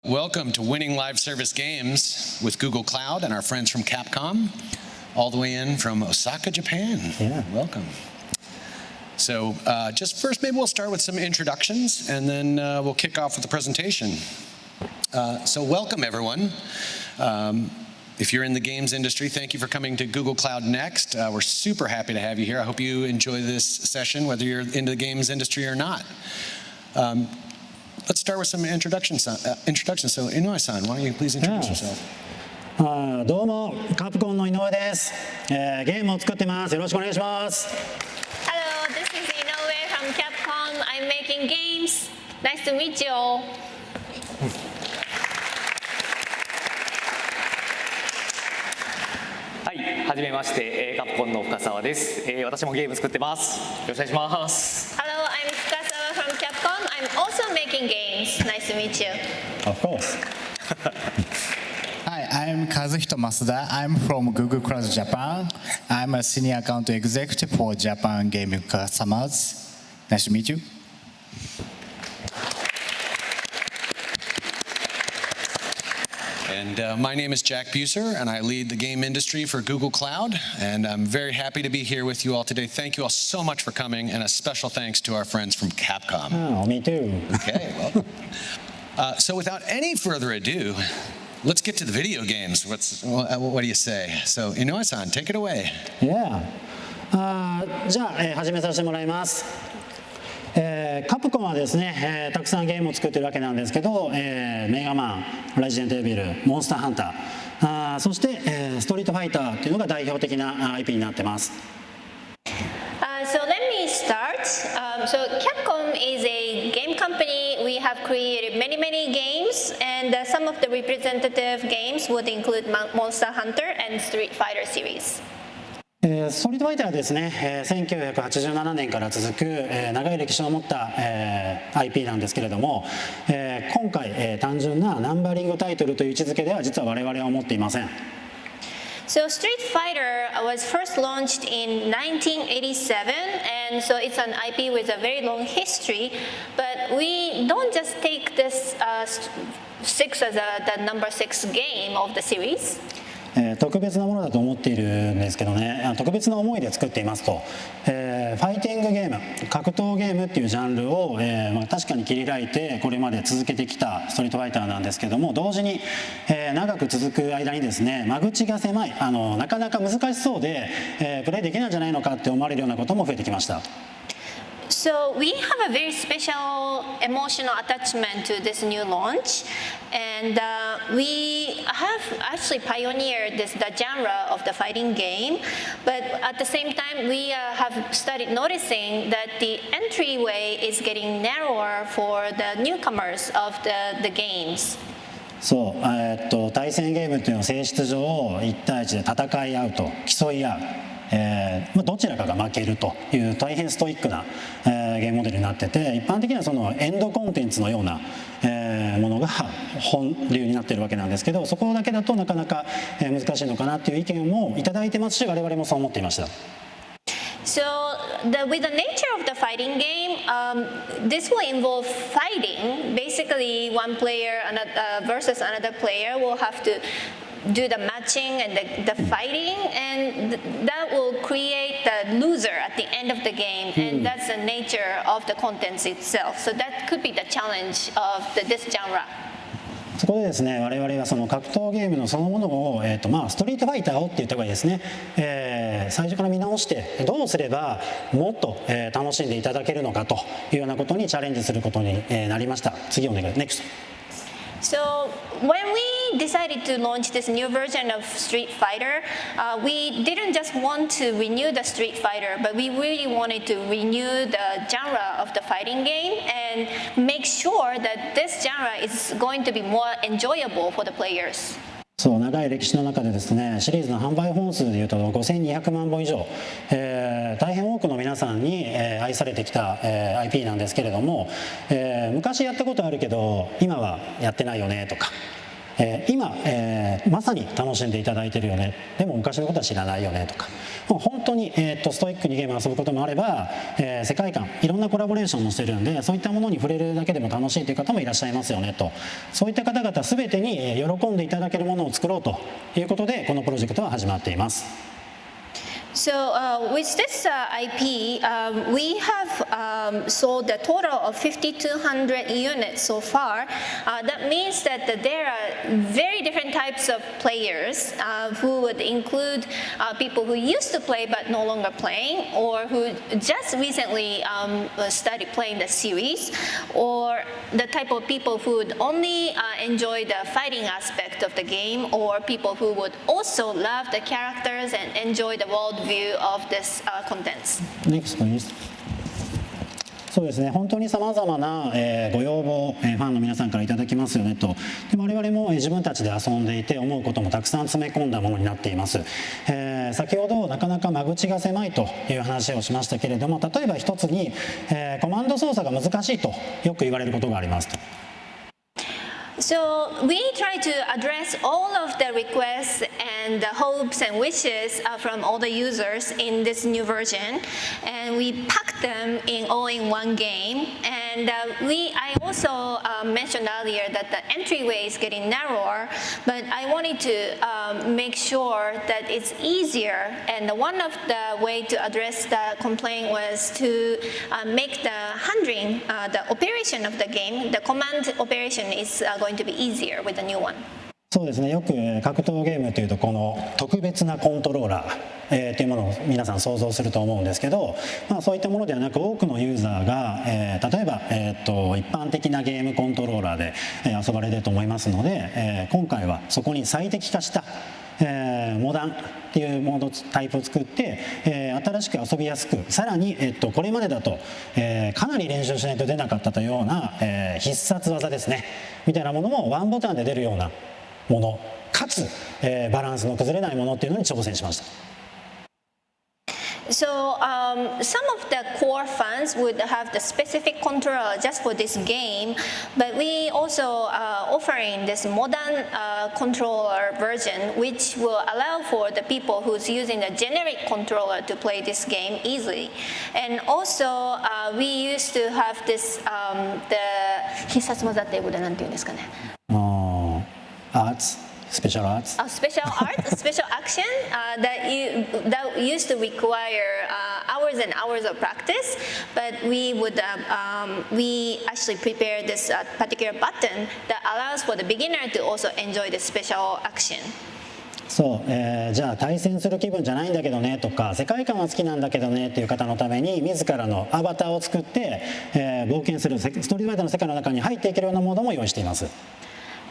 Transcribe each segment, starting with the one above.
Welcome to Winning Live Service Games with Google Cloud and our friends from CAPCOM, all the way in from Osaka, Japan. Yeah. Welcome. So just first, maybe we'll start with some introductions, and then we'll kick off with the presentation. So welcome, everyone. If you're in the games industry, thank you for coming to Google Cloud Next. We're super happy to have you here. I hope you enjoy this session, whether you're into the games industry or not. Let's start with some introductions. So Inoue-san, why don't you please introduce yourself? どうも、カプコンの井上です。ゲームを作ってます。よろしくお願いします。Hello, this is Inoue from CAPCOM. I'm making games. Nice to meet you all. はい、はじめまして、カプコンの深澤です。私もゲーム作ってます。よろしくお願いします。Hello, I'm Fukasawa from CAPCOM. I'm also making games. Nice to meet you. Of course. Hi, I'm Kazuhito Masuda. I'm from Google Cloud Japan. I'm a senior account executive for Japan gaming customers. Nice to meet you. And my name is Jack Buser, and I lead the game industry for Google Cloud. And I'm very happy to be here with you all today. Thank you all so much for coming, and a special thanks to our friends from CAPCOM. Oh, me too. Okay, well. So without any further ado, let's get to the video games. What do you say? So Inoue-san, take it away. Yeah. じゃあ、始めさせてもらいます。カプコンはですね、たくさんゲームを作ってるわけなんですけど、メガマン、レジデントエビル、モンスターハンター、そして、ストリートファイターというのが代表的な IP になってます。So let me start. So CAPCOM is a game company. We have created many games, and some of the representative games would include Monster Hunter and Street Fighter series. ストリートファイターはですね、1987年から続く、長い歴史を持った、IP なんですけれども、今回、単純なナンバリングタイトルという位置づけでは実は我々は思っていません。So Street Fighter was first launched in 1987, and so it's an IP with a very long history. But we don't just take this 6 as the number 6 game of the series. 特別なものだと思っているんですけどね、特別な思いで作っていますと、ファイティングゲーム、格闘ゲームっていうジャンルを、確かに切り開いてこれまで続けてきたストリートファイターなんですけども、同時に、長く続く間にですね、間口が狭い、なかなか難しそうで、プレイできないんじゃないのかって思われるようなことも増えてきました。So we have a very special emotional attachment to this new launch, and we have actually pioneered the genre of the fighting game, but at the same time we have started noticing that the entryway is getting narrower for the newcomers of the games. そう、対戦ゲームっていうのは性質上1対1で戦い合うと競い合う。どちらかが負けるという大変ストイックな、ゲームモデルになってて、一般的にはそのエンドコンテンツのような、ものが本流になっているわけなんですけど、そこだけだとなかなか、難しいのかなという意見もいただいてますし、我々もそう思っていました。So with the nature of the fighting game, this will involve fighting. Basically, one player versus another player will have to do the matching and the fighting, and that will create the loser at the end of the game, and that's the nature of the contents itself. So that could be the challenge of this genre. そこでですね、我々はその格闘ゲームのそのものを、ストリートファイターをって言った方がいいですね、最初から見直してどうすればもっと、楽しんでいただけるのかというようなことにチャレンジすることに、なりました。次お願い。NEXT. So when we decided to launch this new version of Street Fighter, we didn't just want to renew the Street Fighter, but we really wanted to renew the genre of the fighting game and make sure that this genre is going to be more enjoyable for the players. そう、長い歴史の中でですね、シリーズの販売本数でいうと5200万本以上、大変多くの皆さんに、愛されてきた、IP なんですけれども、昔やったことあるけど今はやってないよねとか、今、まさに楽しんでいただいてるよね、でも昔のことは知らないよねとか、もう本当に、ストイックにゲームを遊ぶこともあれば、世界観いろんなコラボレーションもしてるんで、そういったものに触れるだけでも楽しいという方もいらっしゃいますよねと、そういった方々全てに喜んでいただけるものを作ろうということでこのプロジェクトは始まっています。So with this IP, we have sold a total of 5,200 units so far. That means that there are very different types of players who would include people who used to play but no longer playing, or who just recently started playing the series, or the type of people who would only enjoy the fighting aspect of the game, or people who would also love the characters and enjoy the world view of this contents. Next, please. そうですね、本当にさまざまなご要望、ファンの皆さんからいただきますよねと。で我々も自分たちで遊んでいて思うこともたくさん詰め込んだものになっています。先ほどなかなか間口が狭いという話をしましたけれども、例えば一つに、コマンド操作が難しいとよく言われることがありますと。So we try to address all of the requests and the hopes and wishes from all the users in this new version, and we packed them all in one game. And I also mentioned earlier that the entryway is getting narrower, but I wanted to make sure that it's easier. And one of the way to address the complaint was to make the handling, the operation of the game, the command operation is going to be easier with the new one. そうですね、よく格闘ゲームというとこの特別なコントローラー、というものを皆さん想像すると思うんですけど、そういったものではなく多くのユーザーが、例えば、一般的なゲームコントローラーで、遊ばれていると思いますので、今回はそこに最適化した、モダンっていうモードタイプを作って、新しく遊びやすく、さらに、これまでだと、かなり練習しないと出なかったというような、必殺技ですねみたいなものもワンボタンで出るようなものかつ、バランスの崩れないものっていうのに挑戦しました。So some of the core fans would have the specific controller just for this game, but we also offering this modern controller version, which will allow for the people who's using the generic controller to play this game easily. And also we used to have this the 必殺技って英語でなんて言うんですかね。Arts, special arts. Special art, special action that used to require hours and hours of practice, but we actually prepared this particular button that allows for the beginner to also enjoy the special action. そう、じゃあ対戦する気分じゃないんだけどねとか、世界観は好きなんだけどねっていう方のために自らのアバターを作って、冒険するストリートファイターの世界の中に入っていけるようなモードも用意しています。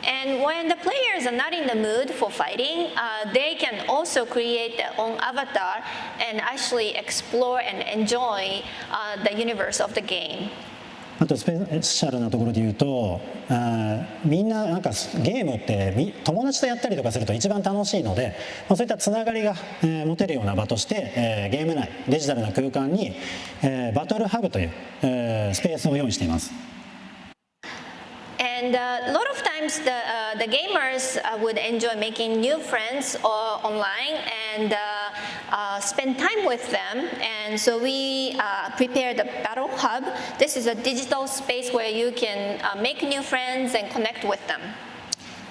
And when the players are not in the mood for fighting, they can also create their own avatar and actually explore and enjoy the universe of the game. あとスペシャルなところで言うと、みんななんかゲームって友達とやったりとかすると一番楽しいので、そういったつながりが、持てるような場として、ゲーム内デジタルな空間に、バトルハブという、スペースを用意しています。And a lot of times the gamers would enjoy making new friends online and spend time with them. And so we prepared the Battle Hub. This is a digital space where you can make new friends and connect with them.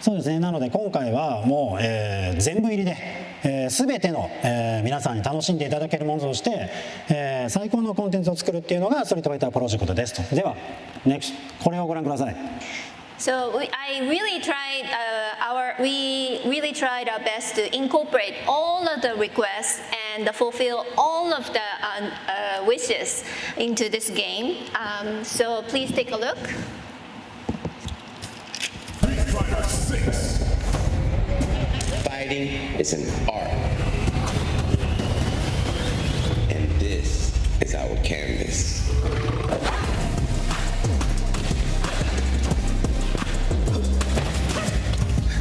そうですね、なので今回はもう、全部入りで、全ての、皆さんに楽しんでいただけるものとして、最高のコンテンツを作るっていうのがストリートファイタープロジェクトですと。では、NEXT これをご覧ください。So we really tried our best to incorporate all of the requests and fulfill all of the wishes into this game. So please take a look. Fighting is an art, and this is our canvas.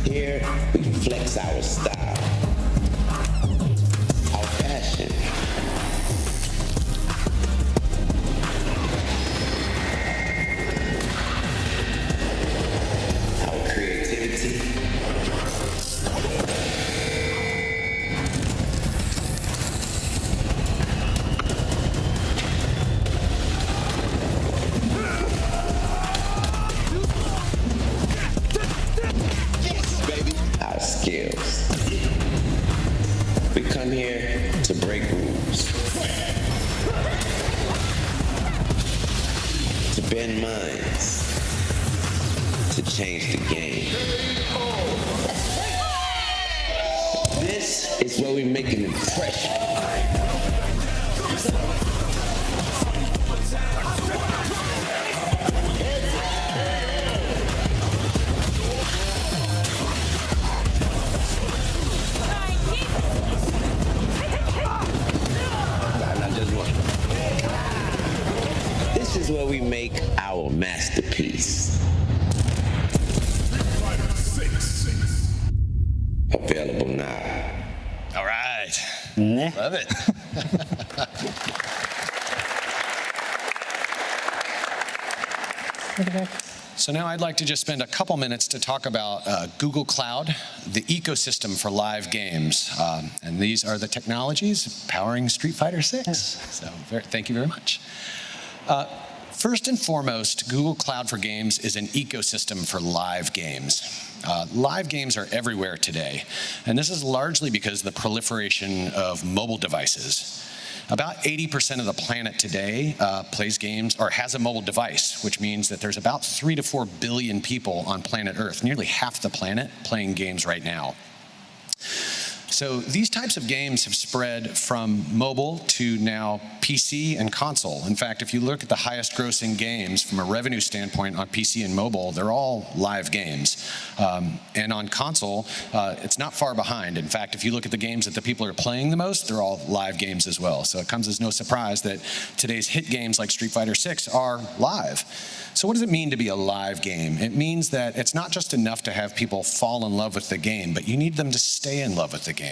Here we can flex our style, our passion, our creativity, scales. We come here to break rules, to bend minds, to change the game. This is where we make an impression. This is where we make our masterpiece. Available now. All right. ね。 Love it. So now I'd like to just spend a couple minutes to talk about Google Cloud, the ecosystem for live games. And these are the technologies powering Street Fighter 6. So thank you very much. First and foremost, Google Cloud for Games is an ecosystem for live games. Live games are everywhere today, and this is largely because of the proliferation of mobile devices. About 80% of the planet today plays games or has a mobile device, which means that there's about 3 to 4 billion people on planet Earth, nearly half the planet, playing games right now. So these types of games have spread from mobile to now PC and console. In fact, if you look at the highest grossing games from a revenue standpoint on PC and mobile, they're all live games. And on console, it's not far behind. In fact, if you look at the games that the people are playing the most, they're all live games as well. So it comes as no surprise that today's hit games like Street Fighter 6 are live. So what does it mean to be a live game? It means that it's not just enough to have people fall in love with the game, but you need them to stay in love with the game.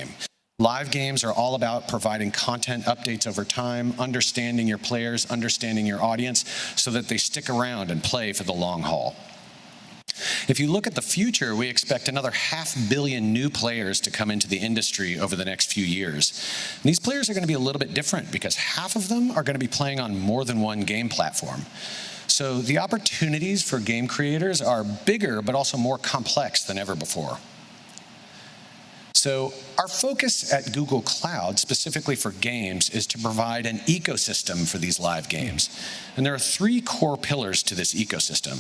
Live games are all about providing content updates over time, understanding your players, understanding your audience, so that they stick around and play for the long haul. If you look at the future, we expect another 500 million new players to come into the industry over the next few years. And these players are going to be a little bit different because half of them are going to be playing on more than one game platform. So the opportunities for game creators are bigger, but also more complex than ever before. So our focus at Google Cloud, specifically for games, is to provide an ecosystem for these live games. And there are 3 core pillars to this ecosystem.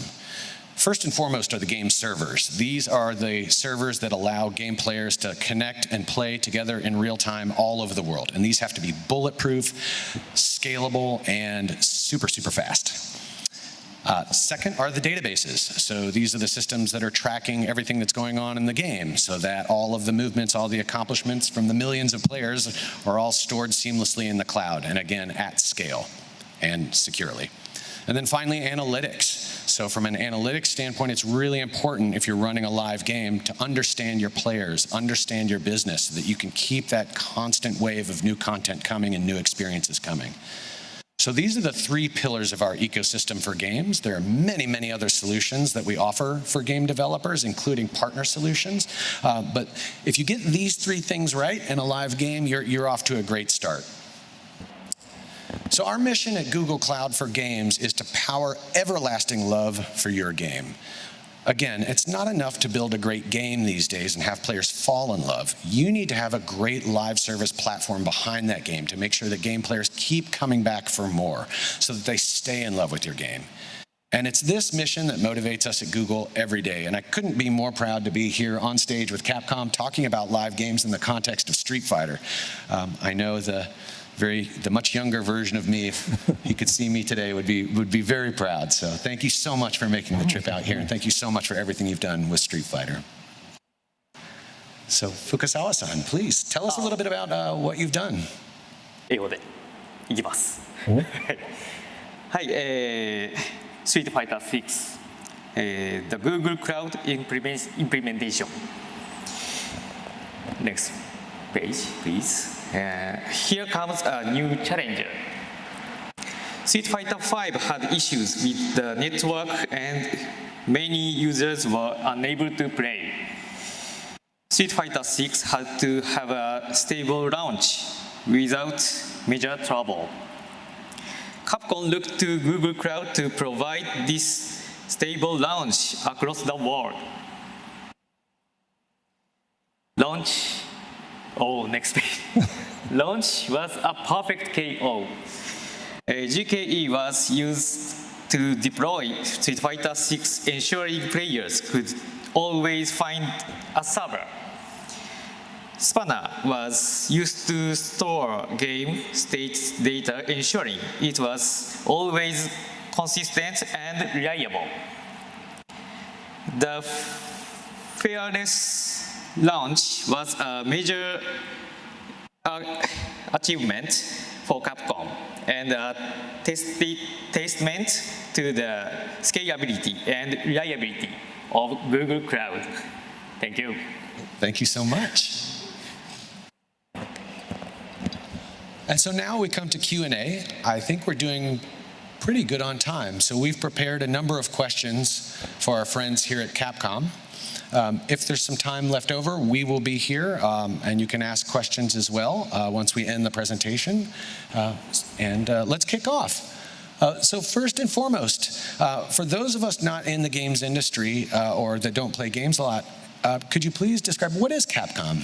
First and foremost are the game servers. These are the servers that allow game players to connect and play together in real time all over the world. And these have to be bulletproof, scalable, and super, super fast. Second are the databases. So these are the systems that are tracking everything that's going on in the game so that all of the movements, all the accomplishments from the millions of players are all stored seamlessly in the cloud, and again, at scale and securely. And then finally, analytics. So from an analytics standpoint, it's really important if you're running a live game to understand your players, understand your business, so that you can keep that constant wave of new content coming and new experiences coming. So these are the 3 pillars of our ecosystem for games. There are many, many other solutions that we offer for game developers, including partner solutions. But if you get these 3 things right in a live game, you're off to a great start. So our mission at Google Cloud for Games is to power everlasting love for your game. Again, it's not enough to build a great game these days and have players fall in love. You need to have a great live service platform behind that game to make sure that game players keep coming back for more so that they stay in love with your game. And it's this mission that motivates us at Google every day. And I couldn't be more proud to be here on stage with Capcom talking about live games in the context of Street Fighter. I know the much younger version of me, if he could see me today, would be very proud. So thank you so much for making the trip out here, and thank you so much for everything you've done with Street Fighter. So Fukasawa-san, please tell us a little bit about what you've done. 英語でいきます。はい、Street Fighter 6、the Google Cloud implementation. Next page, please. Here comes a new challenger. Street Fighter 5 had issues with the network and many users were unable to play. Street Fighter 6 had to have a stable launch without major trouble. Capcom looked to Google Cloud to provide this stable launch across the world. launch. Oh, next page. Launch was a perfect KO. GKE was used to deploy Street Fighter 6, ensuring players could always find a server. Spanner was used to store game state data, ensuring it was always consistent and reliable. The fearless launch was a major achievement for Capcom and a testament to the scalability and reliability of Google Cloud. Thank you. Thank you so much. And so now we come to Q&A. I think we're doing pretty good on time. So we've prepared a number of questions for our friends here at Capcom. If there's some time left over, we will be here, and you can ask questions as well once we end the presentation. Let's kick off. So first and foremost, for those of us not in the games industry or that don't play games a lot, could you please describe what is Capcom?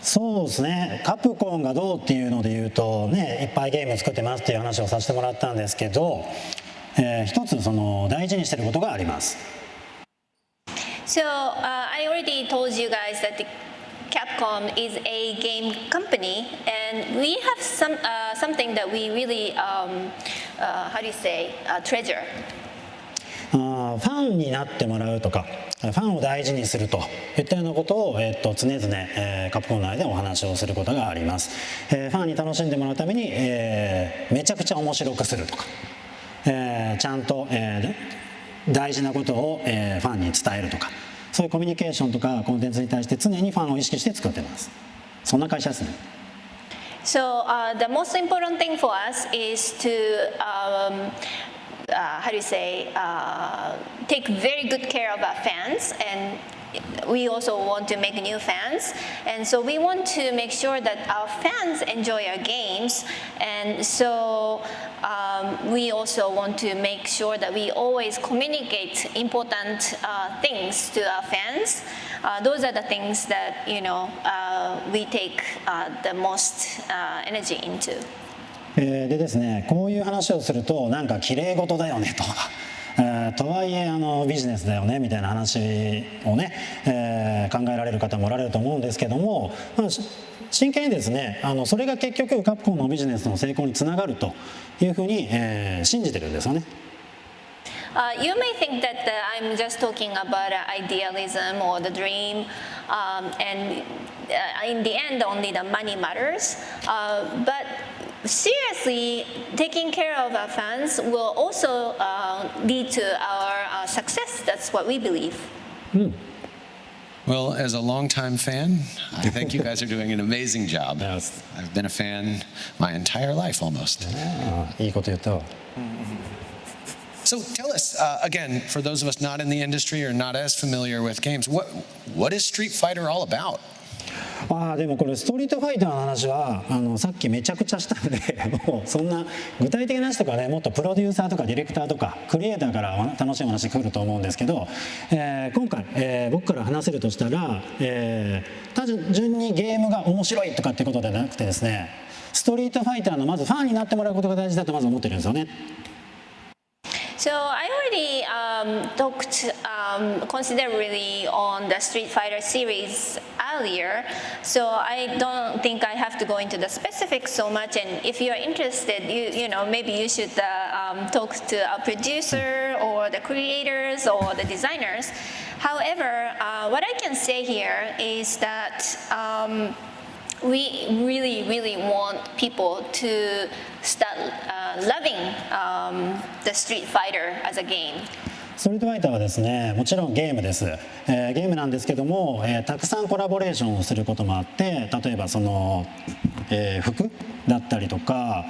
そうですね、カプコンがどうっていうので言うとね、いっぱいゲーム作ってますっていう話をさせてもらったんですけど、一つその大事にしてることがあります。So I already told you guys that the Capcom is a game company, and we have something that we really, how do you say, treasure. ファンになってもらうとか、ファンを大事にするといったようなことを、常々、カプコン内でお話をすることがあります。ファンに楽しんでもらうために、めちゃくちゃ面白くするとか、ちゃんと、大事なことを、ファンに伝えるとか、そういうコミュニケーションとかコンテンツに対して常にファンを意識して作ってます。そんな会社ですね。So the most important thing for us is to how do you say, take very good care of our fans, and we also want to make new fans, and so we want to make sure that our fans enjoy our games, and so we also want to make sure that we always communicate important things to our fans. Those are the things that, you know, we take the most energy into. でですね、こういう話をするとなんか綺麗事だよねとか、とはいえビジネスだよねみたいな話をね、考えられる方もおられると思うんですけども、真剣にですね、それが結局カプコンのビジネスの成功につながるというふうに、信じてるんですよね。You may think that I'm just talking about idealism or the dream, and in the end only the money matters, but seriously, taking care of our fans will also lead to our success. That's what we believe. Well, as a longtime fan, I think you guys are doing an amazing job. Yes. I've been a fan my entire life almost. いいこと言ったわ。So tell us, again, for those of us not in the industry or not as familiar with games, what is Street Fighter all about? でもこれストリートファイターの話はさっきめちゃくちゃしたんでもうそんな具体的な話とかね、もっとプロデューサーとかディレクターとかクリエイターから楽しいお話来ると思うんですけど、今回、僕から話せるとしたら、単純にゲームが面白いとかってことではなくてですね、ストリートファイターのまずファンになってもらうことが大事だとまず思ってるんですよね。So I already talked considerably on the Street Fighter series earlier, so I don't think I have to go into the specifics so much. And if you're interested, you know, maybe you should talk to a producer or the creators or the designers. However, what I can say here is that we really want people to start loving the Street Fighter as a game. ストリートファイターはですね、もちろんゲームです、ゲームなんですけども、たくさんコラボレーションをすることもあって、例えばその、服だったりとか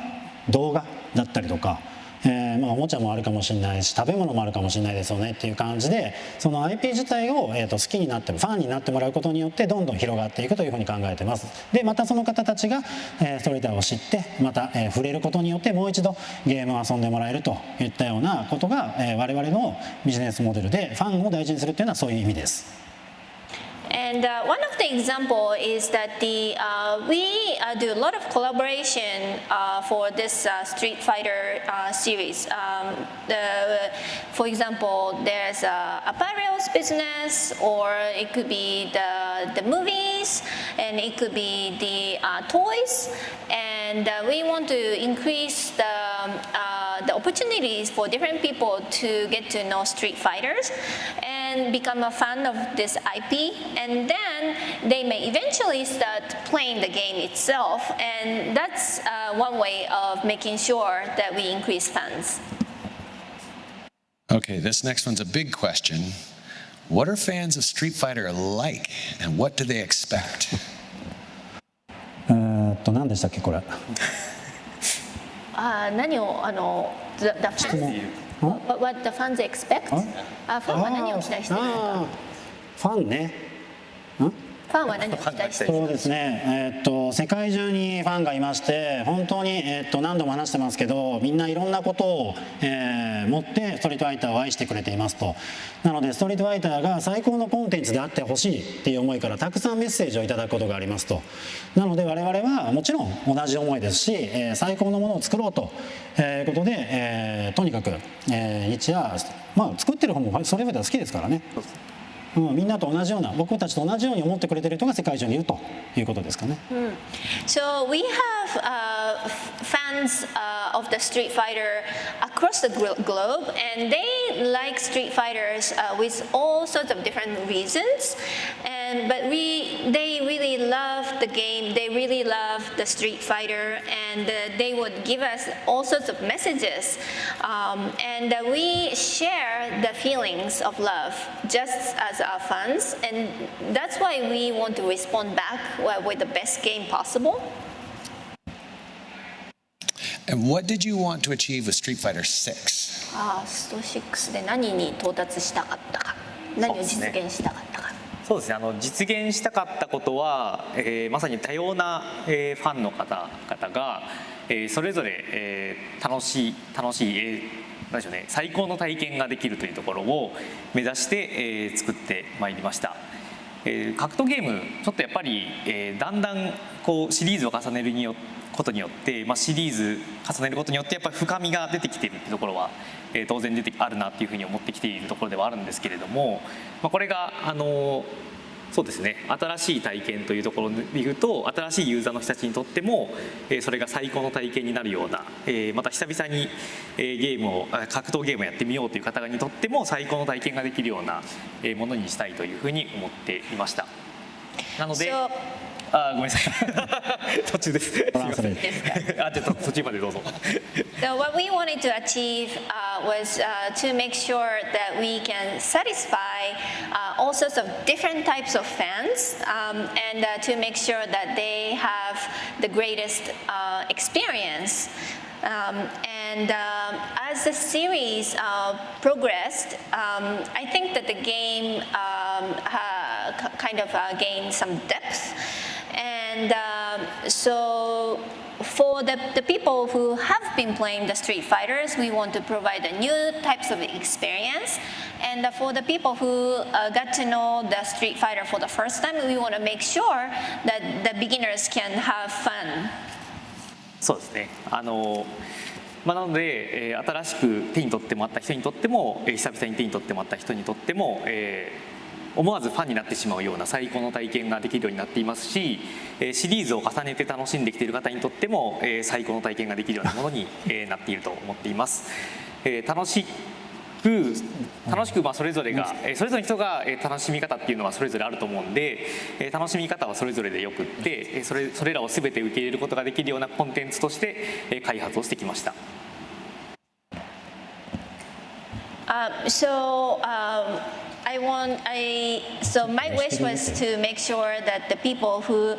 動画だったりとか、おもちゃもあるかもしれないし食べ物もあるかもしれないですよねっていう感じで、その IP 自体を、好きになってファンになってもらうことによってどんどん広がっていくというふうに考えてます。でまたその方たちが、ストリートファイターを知ってまた、触れることによってもう一度ゲームを遊んでもらえるといったようなことが、我々のビジネスモデルでファンを大事にするっていうのはそういう意味です。And one of the example is that we do a lot of collaboration for this Street Fighter series. For example, there's apparels business, or it could be the movies, and it could be the toys. And we want to increase the opportunities for different people to get to know Street Fighters and become a fan of this IP, and then they may eventually start playing the game itself, and that's one way of making sure that we increase fans. Okay, this next one's a big question. What are fans of Street Fighter like, and what do they expect? 何でしたっけこれ？何をthe fans what the fans expect? ファンは何を期待しているのか。ファンね。ファンは何を期待しているのか。そうですね。世界中にファンがいまして、本当に何度も話してますけど、みんないろんなことを持ってストリートファイターを愛してくれていますと。なのでストリートファイターが最高のコンテンツであってほしいっていう思いからたくさんメッセージをいただくことがありますと。なので我々はもちろん同じ思いですし、最高のものを作ろうということで、とにかく日夜作ってる方もストリートファイター好きですからね。みんなと同じような、僕たちと同じように思ってくれてる人が世界中にいるということですかね。So we have fans of the Street Fighter across the globe, and they like Street Fighters with all sorts of different reasons. But they really love the game. They really love the Street Fighter, and they would give us all sorts of messages. And we share the feelings of love just as our fans, and that's why we want to respond back with the best game possible. And what did you want to achieve with Street Fighter 6? スト6で何に到達したかったか、何を実現したかったか。そうですね、実現したかったことは、まさに多様な、ファンの方々が、それぞれ、楽しい、なんでしょうね、最高の体験ができるというところを目指して、作ってまいりました。格闘ゲームちょっとやっぱり、だんだんこうシリーズを重ねることによって、シリーズ重ねることによってやっぱり深みが出てきているっていうところは、当然あるなっていうふうに思ってきているところではあるんですけれども、これがそうですね、新しい体験というところでいうと、新しいユーザーの人たちにとっても、それが最高の体験になるような、また久々に格闘ゲームをやってみようという方にとっても最高の体験ができるようなものにしたいというふうに思っていました。なので、ごめんなさい途中です。すいません。じゃあ途中までどうぞ。So what we wanted to achieve was to make sure that we can satisfy all sorts of different types of fans, and to make sure that they have the greatest experience. And as the series progressed, I think that the game kind of gained some depth. And so for the people who have been playing the Street Fighters, we want to provide a new types of experience. And for the people who got to know the Street Fighter for the first time, we want to make sure that the beginners can have fun. そうですね。なので、新しく手に取ってもらった人にとっても、久々に手に取ってもらった人にとっても、思わずファンになってしまうような最高の体験ができるようになっていますし、シリーズを重ねて楽しんできている方にとっても、最高の体験ができるようなものになっていると思っています。楽しくそれぞれの人が楽しみ方っていうのはそれぞれあると思うんで、楽しみ方はそれぞれでよくって、それらを全て受け入れることができるようなコンテンツとして開発をしてきました。So my wish was to make sure that the people who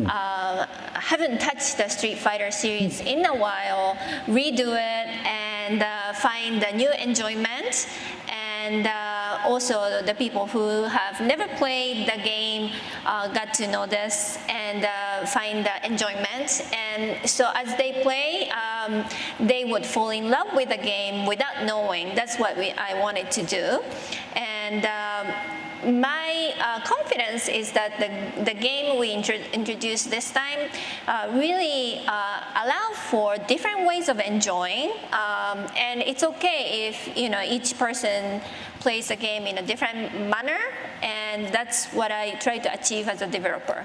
haven't touched the Street Fighter series in a while redo it and find a new enjoyment. And also the people who have never played the game got to know this and find the enjoyment. And so as they play, they would fall in love with the game without knowing. That's what I wanted to do. And my confidence is that the game we introduced this time really allow for different ways of enjoying, and it's okay if each person plays the game in a different manner, and that's what I try to achieve as a developer.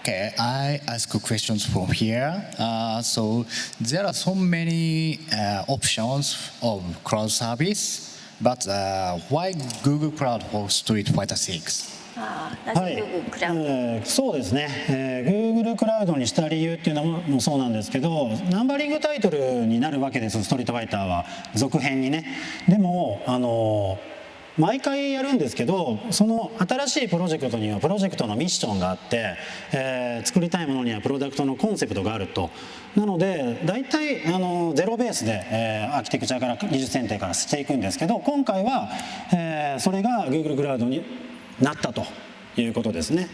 Okay, I ask questions from here. So there are so many options of cloud service, but why Google Cloud for Street Fighter 6? なぜ Google クラウド、そうですね、Google クラウドにした理由っていうのもそうなんですけど、ナンバリングタイトルになるわけです、ストリートファイターは続編にね。でも毎回やるんですけど、その新しいプロジェクトにはプロジェクトのミッションがあって、作りたいものにはプロダクトのコンセプトがあると。なので大体ゼロベースで、アーキテクチャから技術選定からしていくんですけど、今回は、それが Google クラウドになったということですね。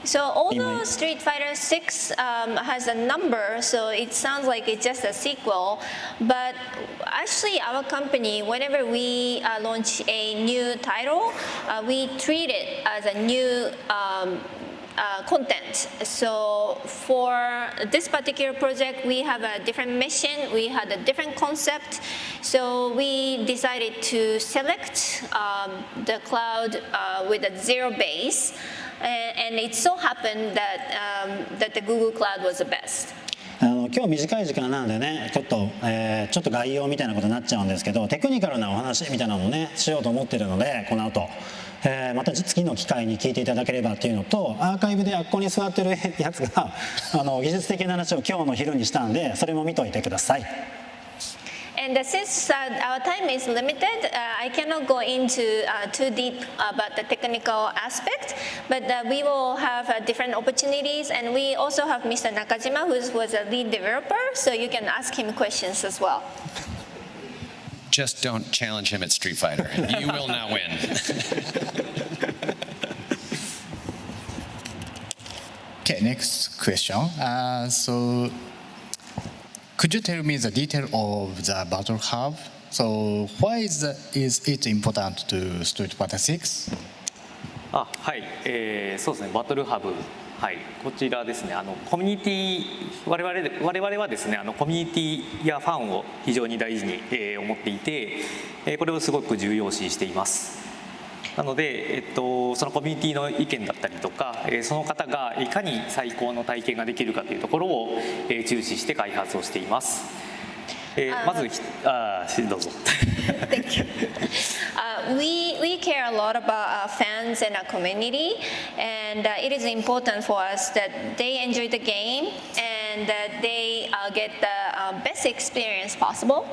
So although Street Fighter 6 has a number, so it sounds like it's just a sequel, but actually our company, whenever we launch a new title, we treat it as a new content. So for this particular project, we have a different mission, we had a different concept, so we decided to select the cloud with a zero base, and it so happened that the Google Cloud was the best. 今日短い時間なんでね、ちょっと概要みたいなことになっちゃうんですけど、テクニカルなお話みたいなのをねしようと思ってるので、この後、また次の機会に聞いていただければっていうのと、アーカイブであっこに座ってるやつが技術的な話を今日の昼にしたんで、それも見といてください。And since our time is limited, I cannot go into too deep about the technical aspect, but we will have different opportunities, and we also have Mr. Nakajima, who was a lead developer, so you can ask him questions as well. Just don't challenge him at Street Fighter. You will not win. Okay, next question. So could you tell me the detail of the battle hub? So why is it important to Street Fighter 6? はい、そうですね、バトルハブ、はい、こちらですね、コミュニティ、我々はですね、コミュニティやファンを非常に大事に、思っていて、これをすごく重要視しています。なので、そのコミュニティの意見だったりとか、その方がいかに最高の体験ができるかというところを、注視して開発をしています。まずどうぞ。Thank you. We care a lot about our fans and our community, and it is important for us that they enjoy the game and that they get the best experience possible.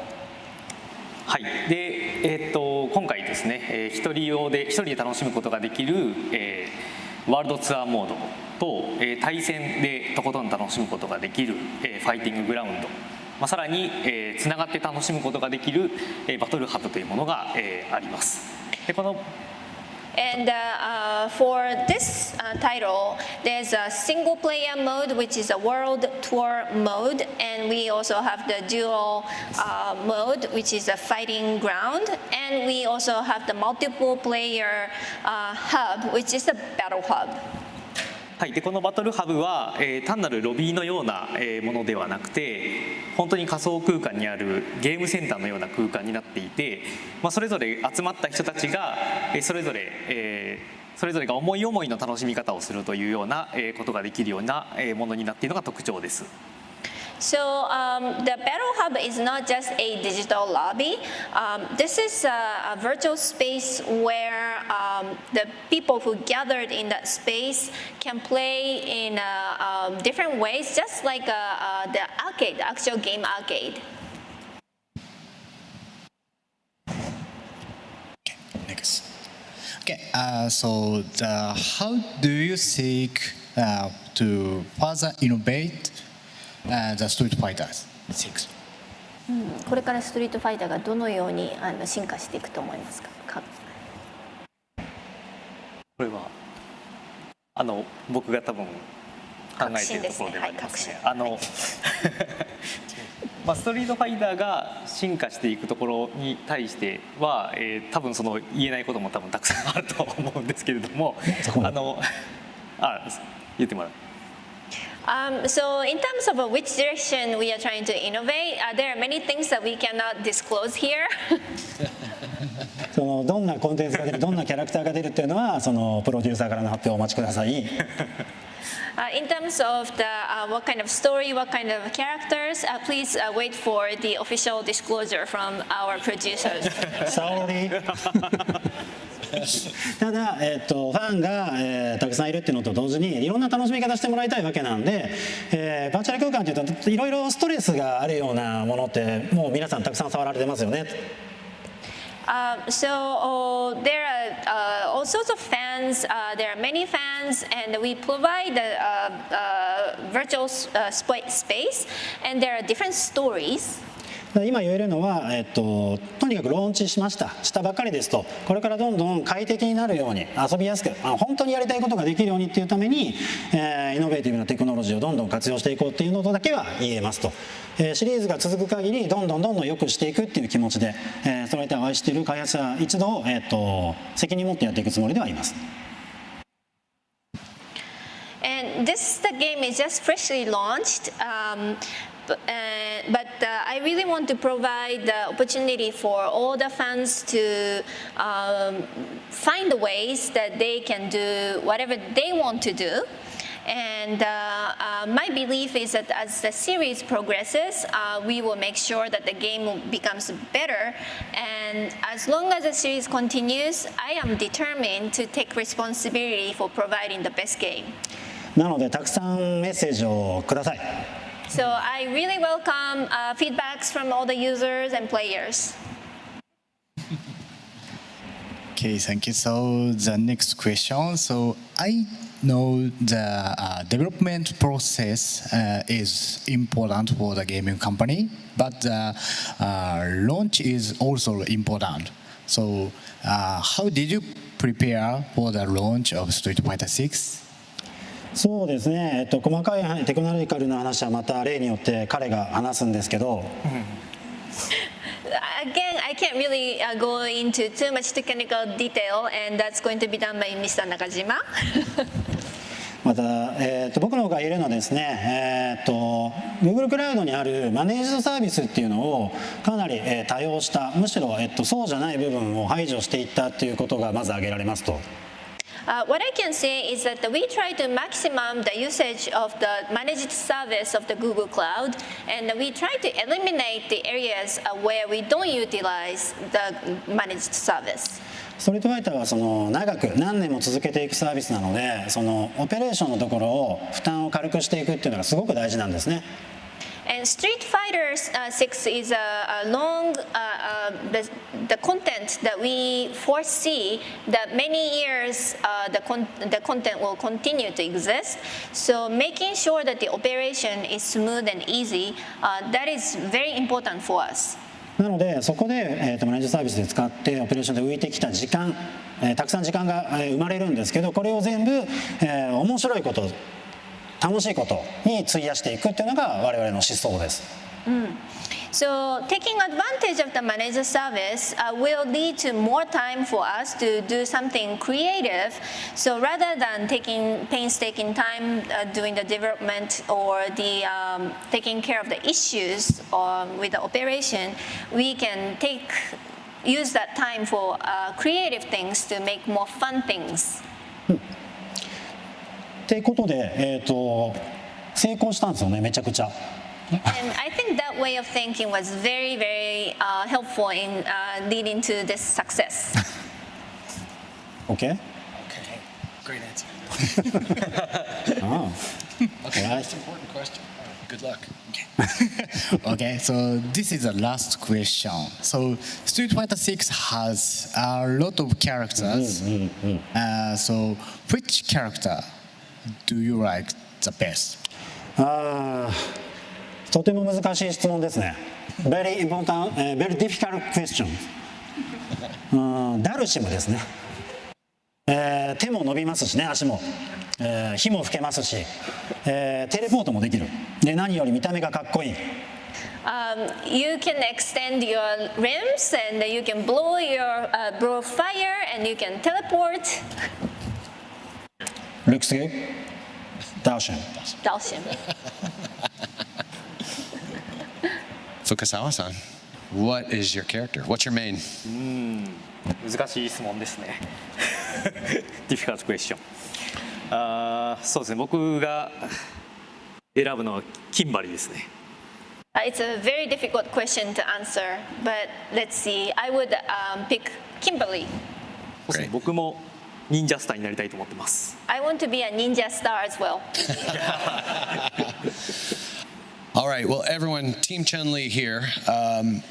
はい、で、今回ですね、一人で楽しむことができる、ワールドツアーモードと、対戦でとことん楽しむことができる、ファイティンググラウンド、さらに、つながって楽しむことができる、バトルハブというものが、あります。でこの And for this title, there's a single player mode, which is a world tour mode, and we also have the dual mode, which is a fighting ground, and we also have the multiple player hub, which is a battle hub. はい、でこのバトルハブは、単なるロビーのような、ものではなくて、本当に仮想空間にあるゲームセンターのような空間になっていて、それぞれ集まった人たちが、それぞれが思い思いの楽しみ方をするというような、ことができるような、ものになっているのが特徴です。So the Battle Hub is not just a digital lobby. This is a virtual space where the people who gathered in that space can play in different ways, just like the arcade, the actual game arcade. Next. Okay, so how do you seek to further innovate the Street Fighter 6? これからストリートファイターがどのように進化していくと思いますか？これは僕が多分考えているところではありますね。ストリートファイターが進化していくところに対しては、多分その言えないことも多分たくさんあると思うんですけれども、言ってもらう。So in terms of which direction we are trying to innovate, there are many things that we cannot disclose here. そのどんなコンテンツが出る、どんなキャラクターが出るっていうのは、そのプロデューサーからの発表をお待ちください。In terms of the what kind of story, what kind of characters, please wait for the official disclosure from our producers. Sorry. ただ、ファンが、たくさんいるっていうのと同時にいろんな楽しみ方してもらいたいわけなんで、バーチャル空間っていうといろいろストレスがあるようなものってもう皆さんたくさん触られてますよね。So there are all sorts of fans. There are many fans, and we provide virtual space, and there are different stories. 今言えるのは、とにかくローンチしたばっかりですと、これからどんどん快適になるように遊びやすく本当にやりたいことができるようにっていうために、イノベーティブなテクノロジーをどんどん活用していこうっていうのだけは言えますと、シリーズが続く限りどんどん良くしていくっていう気持ちで、それを愛している開発者一同、責任を持ってやっていくつもりではいます。And the game is just freshly launched. But I really want to provide the opportunity for all the fans to find ways that they can do whatever they want to do. And my belief is that as the series progresses, we will make sure that the game becomes better. And as long as the series continues, I am determined to take responsibility for providing the best game. なのでたくさんメッセージをください。So I really welcome feedbacks from all the users and players. Okay, thank you. So the next question. So I know the development process is important for the gaming company, but the launch is also important. So how did you prepare for the launch of Street Fighter 6? そうですね、細かいテクノロジカルな話はまた例によって彼が話すんですけど、Again, I can't really go into too much technical detail, and that's going to be done by Mr. Nakajima. また、僕の方が言えるのはですね、Google クラウドにあるマネージドサービスっていうのをかなり、多用した、むしろ、そうじゃない部分を排除していったっていうことがまず挙げられますと。What I can say is that we try to maximum the usage of the managed service of the Google Cloud, and we try to eliminate the areas where we don't utilize the managed service. ストリートファイターはその長く何年も続けていくサービスなので、そのオペレーションのところを負担を軽くしていくっていうのがすごく大事なんですね。And Street Fighter 6 is a long the content that we foresee that many years the content will continue to exist. So making sure that the operation is smooth and easy, that is very important for us. なのでそこで、マネージサービスで使ってオペレーションで浮いてきた時間、たくさん時間が生まれるんですけど、これを全部、面白いこと、楽しいことに費やしていくっていうのが我々の思想です。So taking advantage of the managed service will lead to more time for us to do something creative. So rather than taking painstaking time doing the development or the taking care of the issues with the operation, we can use that time for creative things to make more fun things. っていうことで、成功したんですよね、めちゃくちゃ。And I think that way of thinking was very, very helpful in leading to this success. Okay? Okay, great answer. Oh. Okay, that's an important question. Good luck. Okay, so this is the last question. So Street Fighter 6 has a lot of characters. So which character do you like the best? とても難しい質問ですね。Very important, very difficult question. ダルシムですね。手も伸びますしね、足も、火も吹けますし、テレポートもできる。で、何より見た目がかっこいい。You can extend your limbs, and you can blow fire, and you can teleport. Looks good. Daoshin. Dalshin. Fukasawa-san, what is your character? What's your main? 難しい質問ですね。Difficult question. そうですね、僕が選ぶのはキンバリーですね。It's a very difficult question to answer, but let's see. I would pick Kimberly. そうですね、僕も忍者スターになりたいと思ってます。I want to be a ninja star as well. All right, well, everyone, Team Chun-Li here.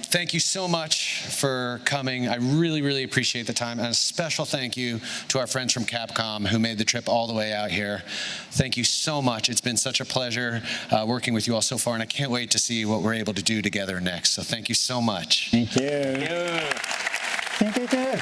Thank you so much for coming. I really, really appreciate the time. And a special thank you to our friends from Capcom who made the trip all the way out here. Thank you so much. It's been such a pleasure working with you all so far, and I can't wait to see what we're able to do together next. So thank you so much. Thank you. Thank you too.